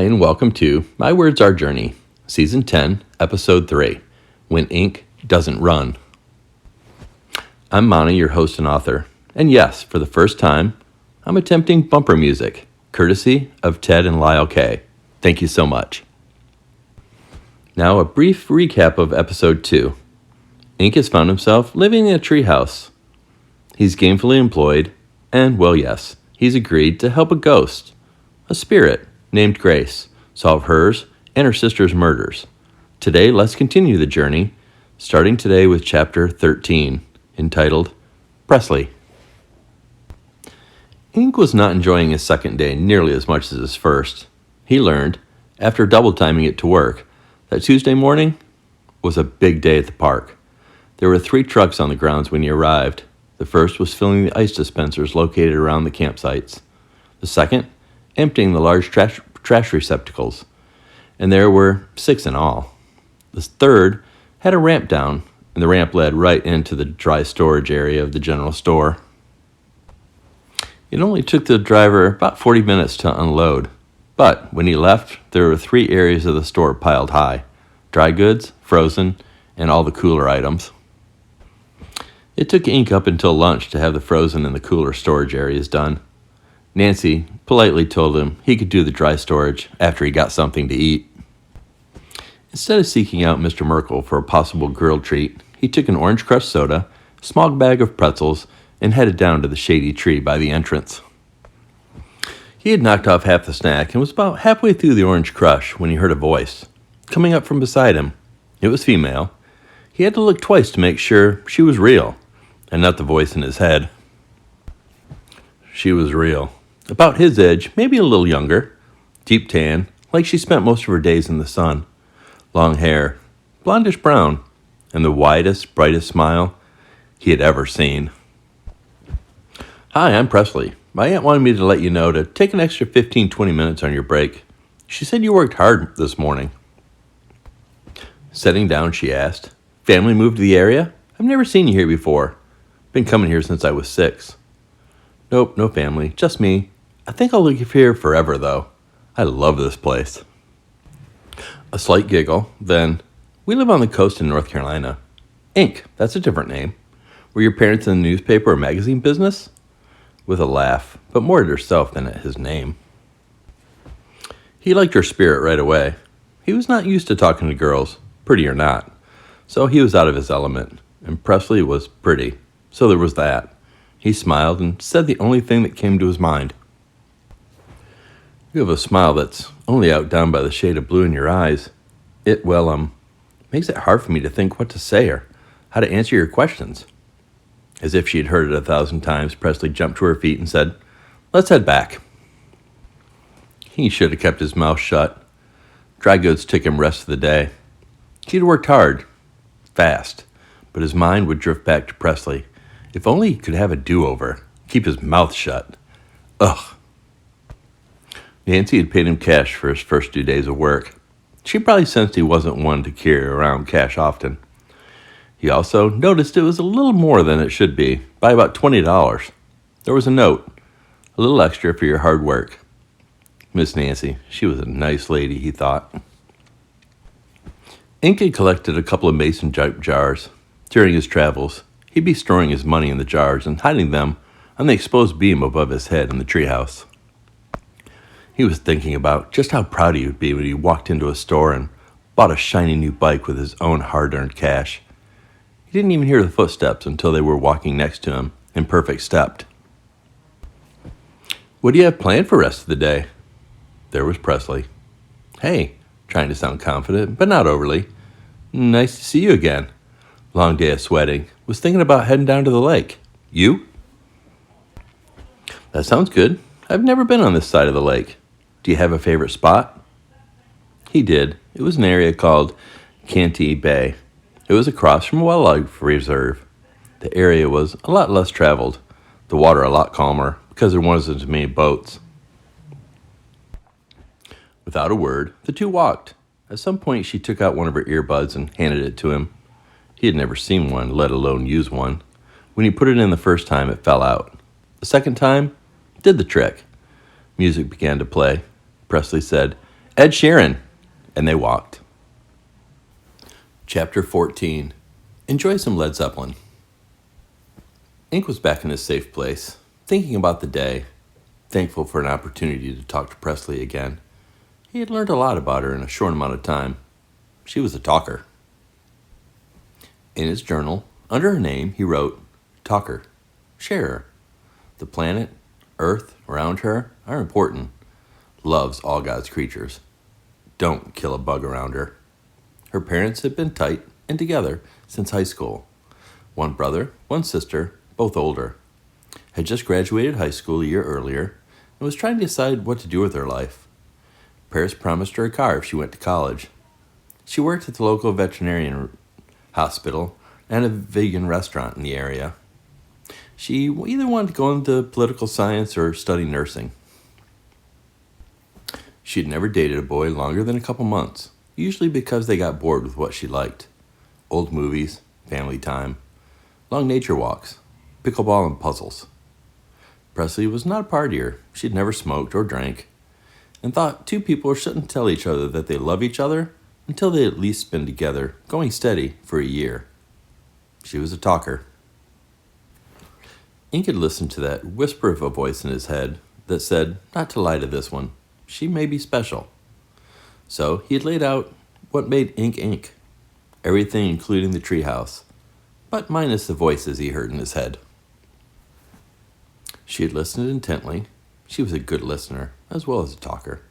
Hi, and welcome to My Words Our Journey, Season 10, Episode 3, When Ink Doesn't Run. I'm Monty, your host and author, and yes, for the first time, I'm attempting bumper music, courtesy of Ted and Lyle K. Thank you so much. Now, a brief recap of Episode 2. Ink has found himself living in a treehouse. He's gainfully employed, and, well, yes, he's agreed to help a ghost, a spirit, named Grace, solve hers and her sister's murders. Today, let's continue the journey, starting today with Chapter 13, entitled Presley. Ink was not enjoying his second day nearly as much as his first. He learned, after double-timing it to work, that Tuesday morning was a big day at the park. There were 3 trucks on the grounds when he arrived. The first was filling the ice dispensers located around the campsites. The second, emptying the large trash receptacles, and there were 6 in all. The third had a ramp down, and the ramp led right into the dry storage area of the general store. It only took the driver about 40 minutes to unload, but when he left, there were 3 areas of the store piled high: dry goods, frozen, and all the cooler items. It took Ink up until lunch to have the frozen and the cooler storage areas done. Nancy politely told him he could do the dry storage after he got something to eat. Instead of seeking out Mr. Merkel for a possible grilled treat, he took an orange crushed soda, a small bag of pretzels, and headed down to the shady tree by the entrance. He had knocked off half the snack and was about halfway through the orange crush when he heard a voice coming up from beside him. It was female. He had to look twice to make sure she was real, and not the voice in his head. She was real. About his age, maybe a little younger. Deep tan, like she spent most of her days in the sun. Long hair, blondish brown, and the widest, brightest smile he had ever seen. Hi, I'm Presley. My aunt wanted me to let you know to take an extra 15-20 minutes on your break. She said you worked hard this morning. Sitting down, she asked, Family moved to the area? I've never seen you here before. Been coming here since I was 6. Nope, no family, just me. I think I'll live here forever, though. I love this place. A slight giggle, then, we live on the coast in North Carolina. Ink, that's a different name. Were your parents in the newspaper or magazine business? With a laugh, but more at herself than at his name. He liked her spirit right away. He was not used to talking to girls, pretty or not, so he was out of his element, and Presley was pretty, so there was that. He smiled and said the only thing that came to his mind. You have a smile that's only outdone by the shade of blue in your eyes. It makes it hard for me to think what to say or how to answer your questions. As if she had heard it 1,000 times, Presley jumped to her feet and said, Let's head back. He should have kept his mouth shut. Dry goods took him rest of the day. He'd worked hard, fast, but his mind would drift back to Presley. If only he could have a do-over, keep his mouth shut. Ugh. Nancy had paid him cash for his first 2 days of work. She probably sensed he wasn't one to carry around cash often. He also noticed it was a little more than it should be, by about $20. There was a note, a little extra for your hard work. Miss Nancy, she was a nice lady, he thought. Ink had collected a couple of mason jars. During his travels, he'd be storing his money in the jars and hiding them on the exposed beam above his head in the treehouse. He was thinking about just how proud he would be when he walked into a store and bought a shiny new bike with his own hard-earned cash. He didn't even hear the footsteps until they were walking next to him in perfect step. What do you have planned for the rest of the day? There was Presley. Hey, trying to sound confident, but not overly. Nice to see you again. Long day of sweating. Was thinking about heading down to the lake. You? That sounds good. I've never been on this side of the lake. Do you have a favorite spot? He did. It was an area called Canty Bay. It was across from a wildlife reserve. The area was a lot less traveled. The water a lot calmer because there wasn't as many boats. Without a word, the two walked. At some point, she took out one of her earbuds and handed it to him. He had never seen one, let alone use one. When he put it in the first time, it fell out. The second time, did the trick. Music began to play. Presley said, Ed Sheeran. And they walked. Chapter 14. Enjoy some Led Zeppelin. Ink was back in his safe place, thinking about the day, thankful for an opportunity to talk to Presley again. He had learned a lot about her in a short amount of time. She was a talker. In his journal, under her name, he wrote, Talker, sharer. The planet, Earth, around her are important. Loves all God's creatures. Don't kill a bug around her. Her parents had been tight and together since high school. One brother, one sister, both older. Had just graduated high school a year earlier and was trying to decide what to do with her life. Paris promised her a car if she went to college. She worked at the local veterinarian hospital and a vegan restaurant in the area. She either wanted to go into political science or study nursing. She had never dated a boy longer than a couple months, usually because they got bored with what she liked. Old movies, family time, long nature walks, pickleball and puzzles. Presley was not a partier. She had never smoked or drank, and thought two people shouldn't tell each other that they love each other until they at least been together, going steady, for a year. She was a talker. Ink had listened to that whisper of a voice in his head that said not to lie to this one. She may be special. So he had laid out what made Ink Ink. Everything including the treehouse, but minus the voices he heard in his head. She had listened intently. She was a good listener, as well as a talker.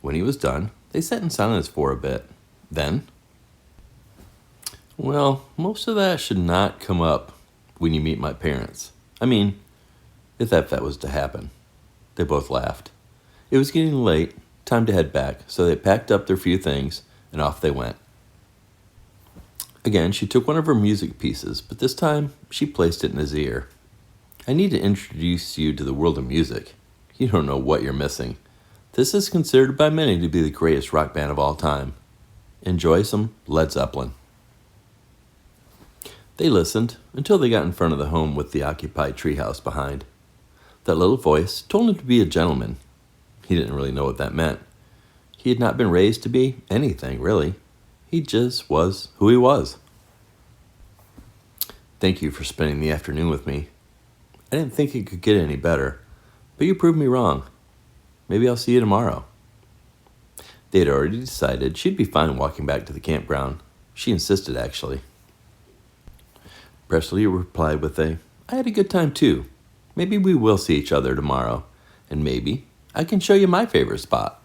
When he was done, they sat in silence for a bit. Then, well, most of that should not come up when you meet my parents. I mean, if that was to happen. They both laughed. It was getting late, time to head back, so they packed up their few things, and off they went. Again, she took one of her music pieces, but this time she placed it in his ear. I need to introduce you to the world of music. You don't know what you're missing. This is considered by many to be the greatest rock band of all time. Enjoy some Led Zeppelin. They listened until they got in front of the home with the occupied treehouse behind. That little voice told him to be a gentleman. He didn't really know what that meant. He had not been raised to be anything, really. He just was who he was. Thank you for spending the afternoon with me. I didn't think it could get any better, but you proved me wrong. Maybe I'll see you tomorrow. They had already decided she'd be fine walking back to the campground. She insisted, actually. Presley replied with I had a good time too. Maybe we will see each other tomorrow, and maybe I can show you my favorite spot.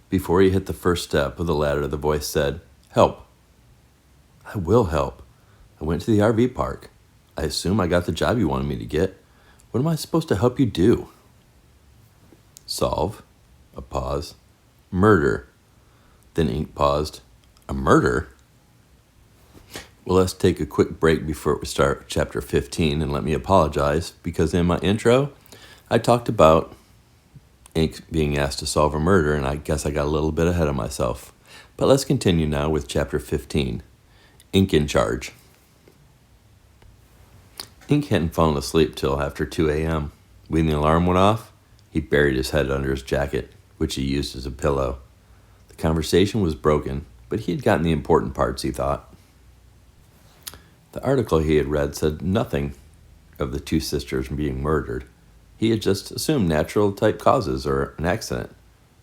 Before he hit the first step of the ladder, the voice said, Help. I will help. I went to the RV park. I assume I got the job you wanted me to get. What am I supposed to help you do? Solve. A pause. Murder. Then Ink paused. A murder? Well, let's take a quick break before we start chapter 15, and let me apologize, because in my intro, I talked about Ink being asked to solve a murder, and I guess I got a little bit ahead of myself. But let's continue now with chapter 15, Ink in Charge. Ink hadn't fallen asleep till after 2 a.m. When the alarm went off, he buried his head under his jacket, which he used as a pillow. The conversation was broken, but he had gotten the important parts, he thought. The article he had read said nothing of the two sisters being murdered. He had just assumed natural-type causes or an accident.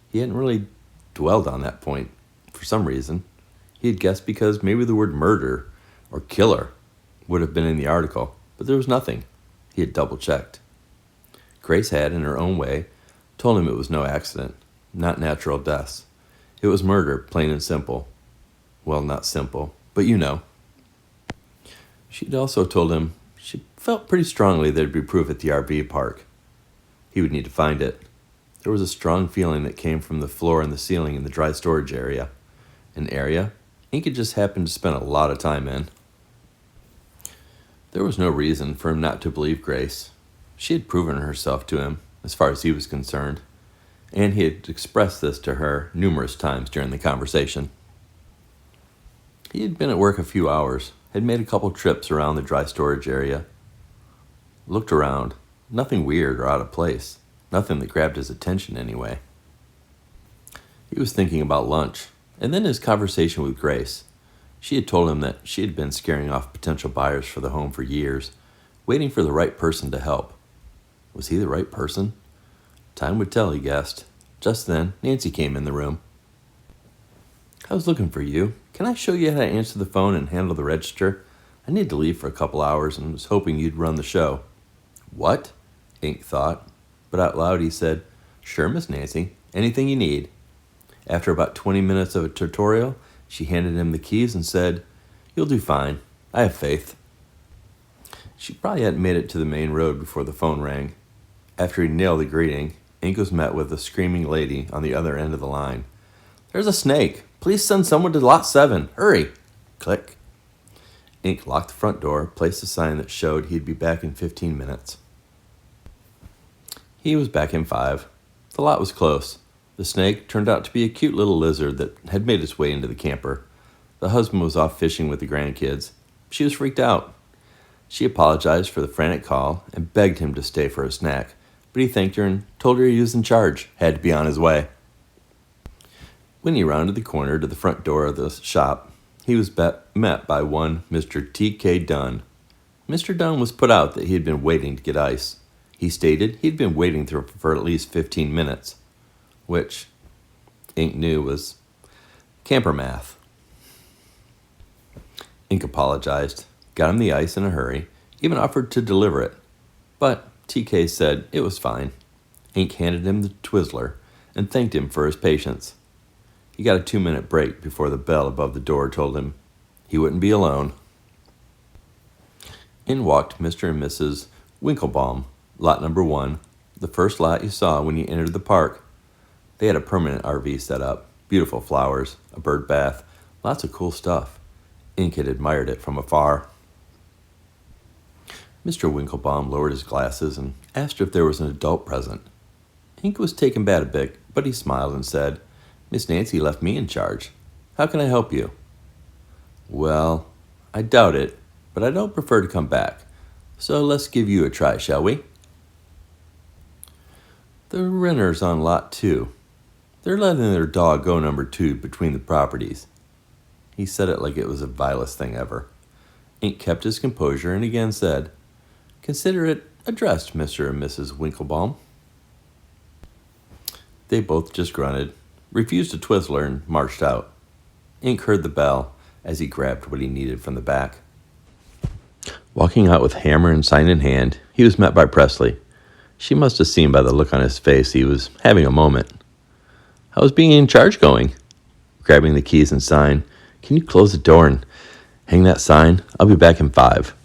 He hadn't really dwelled on that point for some reason. He had guessed because maybe the word murder or killer would have been in the article, but there was nothing. He had double-checked. Grace had, in her own way, told him it was no accident, not natural deaths. It was murder, plain and simple. Well, not simple, but you know. She'd also told him she felt pretty strongly there'd be proof at the RV park. He would need to find it. There was a strong feeling that came from the floor and the ceiling in the dry storage area, an area Ink had just happened to spend a lot of time in. There was no reason for him not to believe Grace. She had proven herself to him, as far as he was concerned, and he had expressed this to her numerous times during the conversation. He had been at work a few hours, had made a couple trips around the dry storage area. Looked around. Nothing weird or out of place. Nothing that grabbed his attention anyway. He was thinking about lunch, and then his conversation with Grace. She had told him that she had been scaring off potential buyers for the home for years, waiting for the right person to help. Was he the right person? Time would tell, he guessed. Just then, Nancy came in the room. "I was looking for you. Can I show you how to answer the phone and handle the register? I need to leave for a couple hours and was hoping you'd run the show." "What?" Ink thought, but out loud he said, "Sure, Miss Nancy. Anything you need." After about 20 minutes of a tutorial, she handed him the keys and said, "You'll do fine. I have faith." She probably hadn't made it to the main road before the phone rang. After he nailed the greeting, Ink was met with a screaming lady on the other end of the line. "There's a snake. Please send someone to lot 7. Hurry." Click. Ink locked the front door, placed a sign that showed he'd be back in 15 minutes. He was back in 5. The lot was close. The snake turned out to be a cute little lizard that had made its way into the camper. The husband was off fishing with the grandkids. She was freaked out. She apologized for the frantic call and begged him to stay for a snack, but he thanked her and told her he was in charge, had to be on his way. When he rounded the corner to the front door of the shop, he was met by one Mr. T.K. Dunn. Mr. Dunn was put out that he had been waiting to get ice. He stated he'd been waiting for at least 15 minutes, which Ink knew was camper math. Ink apologized, got him the ice in a hurry, even offered to deliver it, but TK said it was fine. Ink handed him the Twizzler and thanked him for his patience. He got a 2-minute break before the bell above the door told him he wouldn't be alone. In walked Mr. and Mrs. Winklebaum, lot number 1, the first lot you saw when you entered the park. They had a permanent RV set up, beautiful flowers, a bird bath, lots of cool stuff. Ink had admired it from afar. Mr. Winklebaum lowered his glasses and asked if there was an adult present. Ink was taken back a bit, but he smiled and said, "Miss Nancy left me in charge. How can I help you?" "Well, I doubt it, but I don't prefer to come back. So let's give you a try, shall we?" "The renters on lot 2. They're letting their dog go number 2 between the properties." He said it like it was the vilest thing ever. Ink kept his composure and again said, "Consider it addressed, Mr. and Mrs. Winklebaum." They both just grunted, refused a Twizzler, and marched out. Ink heard the bell as he grabbed what he needed from the back. Walking out with hammer and sign in hand, he was met by Presley. She must have seen by the look on his face he was having a moment. "How's being in charge going?" Grabbing the keys and sign, "Can you close the door and hang that sign? I'll be back in 5.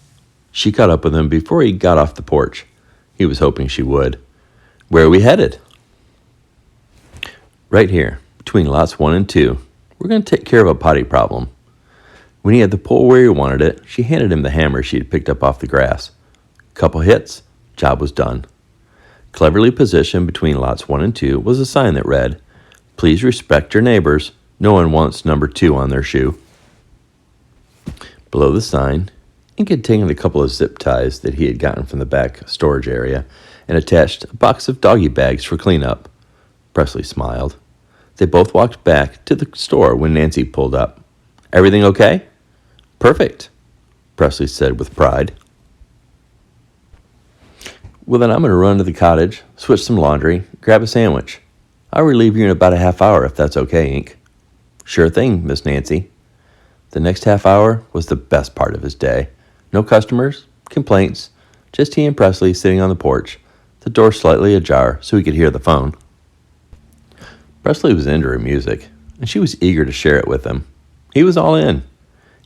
She caught up with him before he got off the porch. He was hoping she would. "Where are we headed?" "Right here, between lots 1 and 2. We're going to take care of a potty problem." When he had the pole where he wanted it, she handed him the hammer she had picked up off the grass. Couple hits, job was done. Cleverly positioned between lots 1 and 2 was a sign that read, "Please respect your neighbors. No one wants number 2 on their shoe." Below the sign, Ink had taken a couple of zip ties that he had gotten from the back storage area and attached a box of doggy bags for cleanup. Presley smiled. They both walked back to the store when Nancy pulled up. "Everything okay?" "Perfect," Presley said with pride. "Well, then I'm going to run to the cottage, switch some laundry, grab a sandwich. I'll relieve you in about a half hour if that's okay, Ink." "Sure thing, Miss Nancy." The next half hour was the best part of his day. No customers, complaints, just he and Presley sitting on the porch, the door slightly ajar so he could hear the phone. Presley was into her music, and she was eager to share it with him. He was all in.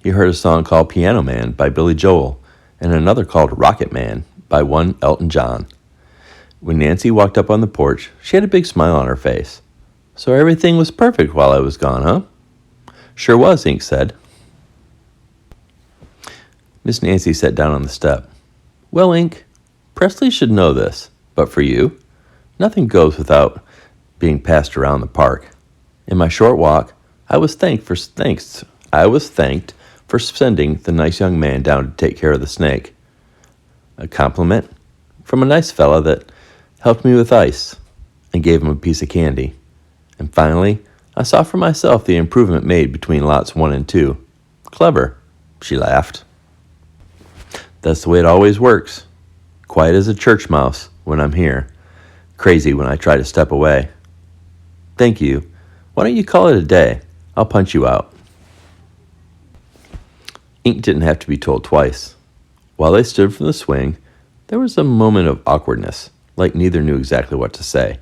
He heard a song called Piano Man by Billy Joel and another called Rocket Man by one Elton John. When Nancy walked up on the porch, she had a big smile on her face. "So everything was perfect while I was gone, huh?" "Sure was," Ink said. Miss Nancy sat down on the step. "Well, Ink, Presley should know this, but for you, nothing goes without being passed around the park. In my short walk, I was thanked for sending the nice young man down to take care of the snake. A compliment from a nice fella that helped me with ice and gave him a piece of candy. And finally, I saw for myself the improvement made between lots 1 and 2. Clever, she laughed. That's the way it always works. Quiet as a church mouse when I'm here. Crazy when I try to step away. Thank you. Why don't you call it a day? I'll punch you out. Ink didn't have to be told twice. While they stood from the swing, there was a moment of awkwardness, like neither knew exactly what to say.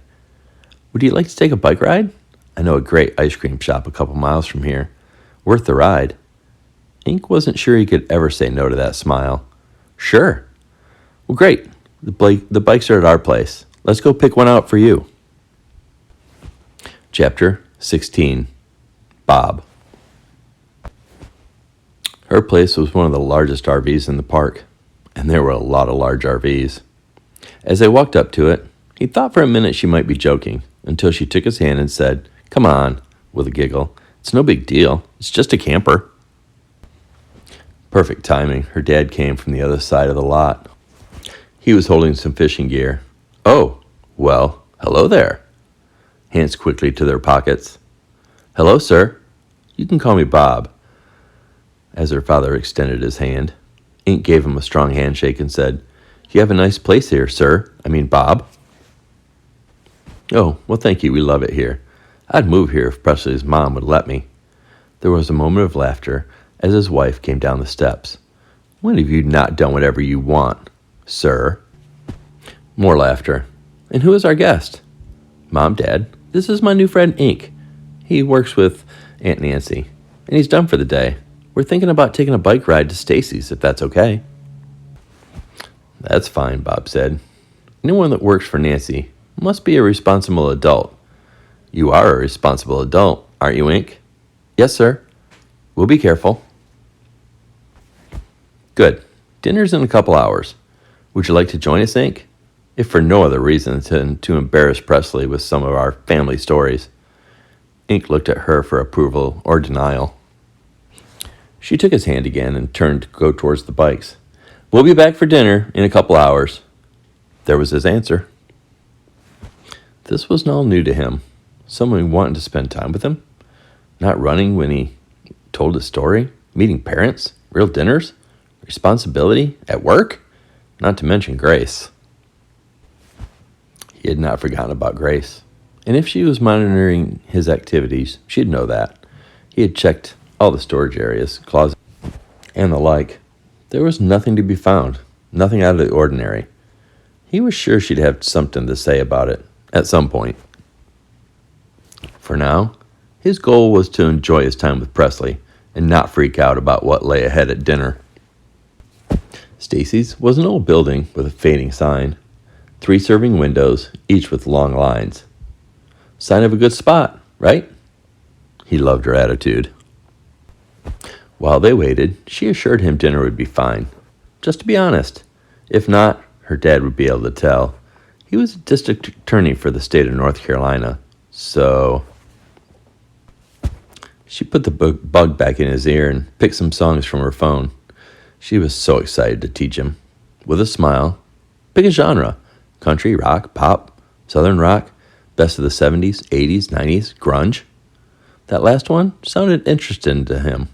Would you like to take a bike ride? I know a great ice cream shop a couple miles from here. Worth the ride. Ink wasn't sure he could ever say no to that smile. Sure. Well, great. The bikes are at our place. Let's go pick one out for you. Chapter 16. Bob. Her place was one of the largest RVs in the park, and there were a lot of large RVs. As they walked up to it, he thought for a minute she might be joking, until she took his hand and said, "Come on," with a giggle. "It's no big deal. It's just a camper." Perfect timing. Her dad came from the other side of the lot. He was holding some fishing gear. "Oh, well, hello there." Hands quickly to their pockets. "Hello, sir. You can call me Bob." As her father extended his hand, Ink gave him a strong handshake and said, "You have a nice place here, sir. Bob." "Oh, well, thank you. We love it here. I'd move here if Presley's mom would let me." There was a moment of laughter as his wife came down the steps. "When have you not done whatever you want, sir?" More laughter. "And who is our guest?" "Mom, Dad, this is my new friend Ink. He works with Aunt Nancy, and he's done for the day. We're thinking about taking a bike ride to Stacy's, if that's okay." "That's fine," Bob said. "Anyone that works for Nancy must be a responsible adult." "You are a responsible adult, aren't you, Ink?" "Yes, sir. We'll be careful." "Good. Dinner's in a couple hours. Would you like to join us, Ink? If for no other reason than to embarrass Presley with some of our family stories." Ink looked at her for approval or denial. She took his hand again and turned to go towards the bikes. "We'll be back for dinner in a couple hours." There was his answer. This was all new to him. Someone wanting to spend time with him? Not running when he told his story? Meeting parents? Real dinners? Responsibility? At work? Not to mention Grace. He had not forgotten about Grace. And if she was monitoring his activities, she'd know that. He had checked all the storage areas, closets, and the like. There was nothing to be found, nothing out of the ordinary. He was sure she'd have something to say about it at some point. For now, his goal was to enjoy his time with Presley and not freak out about what lay ahead at dinner. Stacy's was an old building with a fading sign. 3 serving windows, each with long lines. Sign of a good spot, right? He loved her attitude. While they waited, she assured him dinner would be fine. Just to be honest. If not, her dad would be able to tell. He was a district attorney for the state of North Carolina, so... She put the bug back in his ear and picked some songs from her phone. She was so excited to teach him. With a smile, pick a genre. Country, rock, pop, southern rock, best of the 70s, 80s, 90s, grunge. That last one sounded interesting to him.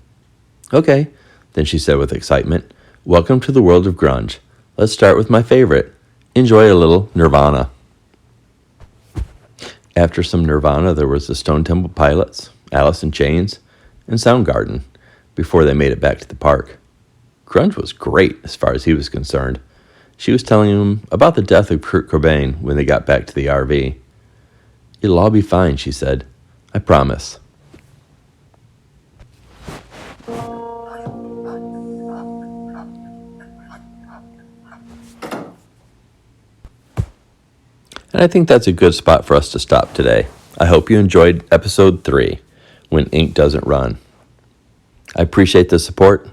"Okay," then she said with excitement, "Welcome to the world of grunge. Let's start with my favorite. Enjoy a little Nirvana." After some Nirvana, there was the Stone Temple Pilots, Alice in Chains, and Soundgarden before they made it back to the park. Grunge was great as far as he was concerned. She was telling him about the death of Kurt Cobain when they got back to the RV. "It'll all be fine," she said. "I promise." And I think that's a good spot for us to stop today. I hope you enjoyed episode 3, When Ink Doesn't Run. I appreciate the support.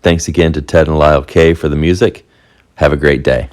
Thanks again to Ted and Lyle K for the music. Have a great day.